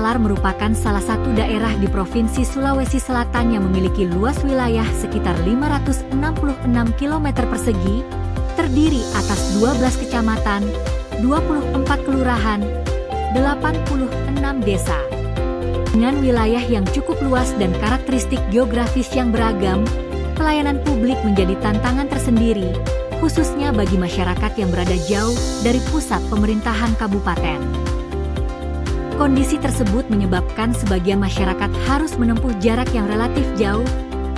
Takalar merupakan salah satu daerah di Provinsi Sulawesi Selatan yang memiliki luas wilayah sekitar 566 km persegi, terdiri atas 12 kecamatan, 24 kelurahan, 86 desa. Dengan wilayah yang cukup luas dan karakteristik geografis yang beragam, pelayanan publik menjadi tantangan tersendiri, khususnya bagi masyarakat yang berada jauh dari pusat pemerintahan kabupaten. Kondisi tersebut menyebabkan sebagian masyarakat harus menempuh jarak yang relatif jauh,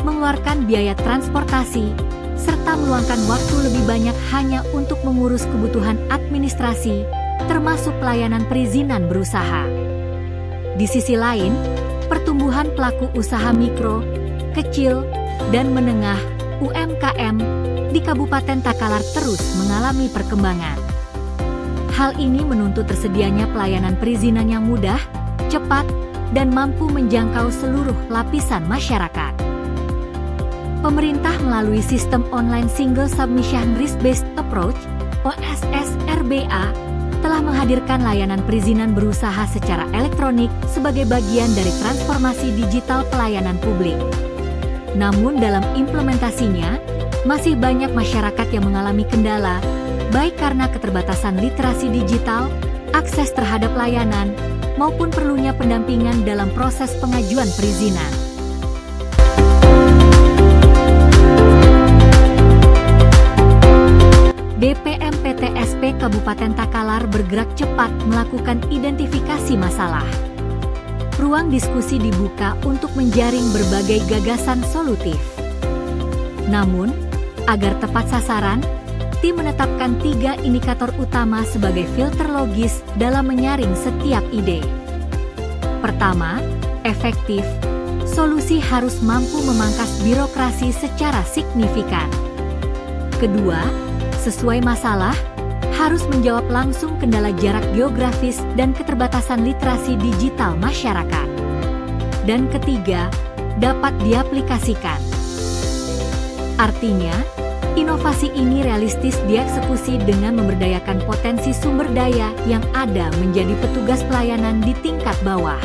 mengeluarkan biaya transportasi, serta meluangkan waktu lebih banyak hanya untuk mengurus kebutuhan administrasi, termasuk pelayanan perizinan berusaha. Di sisi lain, pertumbuhan pelaku usaha mikro, kecil, dan menengah (UMKM) di Kabupaten Takalar terus mengalami perkembangan. Hal ini menuntut tersedianya pelayanan perizinan yang mudah, cepat, dan mampu menjangkau seluruh lapisan masyarakat. Pemerintah melalui sistem Online Single Submission Risk-Based Approach (OSS-RBA) telah menghadirkan layanan perizinan berusaha secara elektronik sebagai bagian dari transformasi digital pelayanan publik. Namun dalam implementasinya, masih banyak masyarakat yang mengalami kendala, baik karena keterbatasan literasi digital, akses terhadap layanan, maupun perlunya pendampingan dalam proses pengajuan perizinan. DPM-PTSP Kabupaten Takalar bergerak cepat melakukan identifikasi masalah. Ruang diskusi dibuka untuk menjaring berbagai gagasan solutif. Namun, agar tepat sasaran, tim menetapkan 3 indikator utama sebagai filter logis dalam menyaring setiap ide. Pertama, efektif. Solusi harus mampu memangkas birokrasi secara signifikan. Kedua, sesuai masalah, harus menjawab langsung kendala jarak geografis dan keterbatasan literasi digital masyarakat. Dan ketiga, dapat diaplikasikan. Artinya, inovasi ini realistis dieksekusi dengan memberdayakan potensi sumber daya yang ada menjadi petugas pelayanan di tingkat bawah.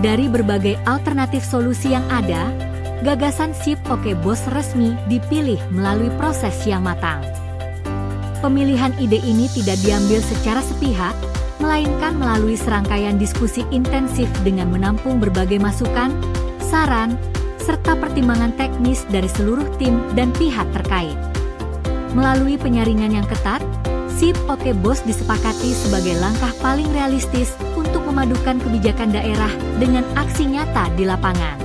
Dari berbagai alternatif solusi yang ada, gagasan SIP Oke Bos resmi dipilih melalui proses yang matang. Pemilihan ide ini tidak diambil secara sepihak, melainkan melalui serangkaian diskusi intensif dengan menampung berbagai masukan, saran, serta pertimbangan teknis dari seluruh tim dan pihak terkait. Melalui penyaringan yang ketat, SIP Oke Bos disepakati sebagai langkah paling realistis untuk memadukan kebijakan daerah dengan aksi nyata di lapangan.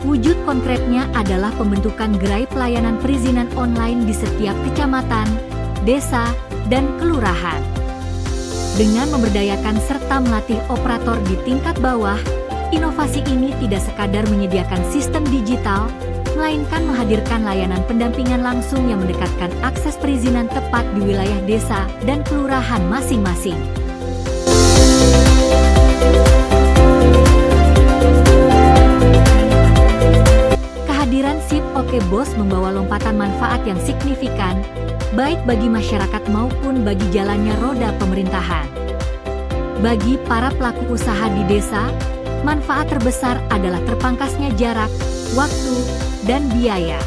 Wujud konkretnya adalah pembentukan gerai pelayanan perizinan online di setiap kecamatan, desa, dan kelurahan. Dengan memberdayakan serta melatih operator di tingkat bawah, inovasi ini tidak sekadar menyediakan sistem digital, melainkan menghadirkan layanan pendampingan langsung yang mendekatkan akses perizinan tepat di wilayah desa dan kelurahan masing-masing. Kehadiran SIP Oke Bos membawa lompatan manfaat yang signifikan, baik bagi masyarakat maupun bagi jalannya roda pemerintahan. Bagi para pelaku usaha di desa, manfaat terbesar adalah terpangkasnya jarak, waktu, dan biaya.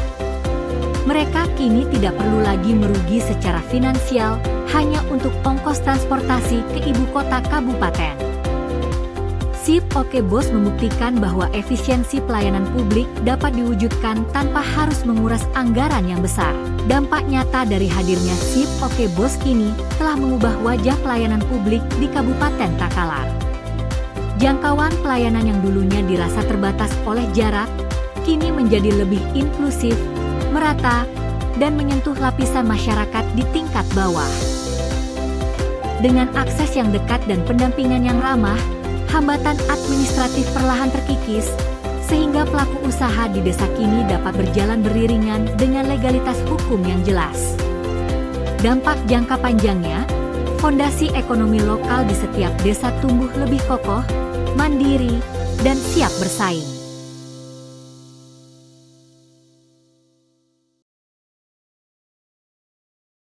Mereka kini tidak perlu lagi merugi secara finansial hanya untuk ongkos transportasi ke ibu kota kabupaten. SIP Oke Bos membuktikan bahwa efisiensi pelayanan publik dapat diwujudkan tanpa harus menguras anggaran yang besar. Dampak nyata dari hadirnya SIP Oke Bos kini telah mengubah wajah pelayanan publik di Kabupaten Takalar. Jangkauan pelayanan yang dulunya dirasa terbatas oleh jarak, kini menjadi lebih inklusif, merata, dan menyentuh lapisan masyarakat di tingkat bawah. Dengan akses yang dekat dan pendampingan yang ramah, hambatan administratif perlahan terkikis, sehingga pelaku usaha di desa kini dapat berjalan beriringan dengan legalitas hukum yang jelas. Dampak jangka panjangnya, fondasi ekonomi lokal di setiap desa tumbuh lebih kokoh, mandiri, dan siap bersaing.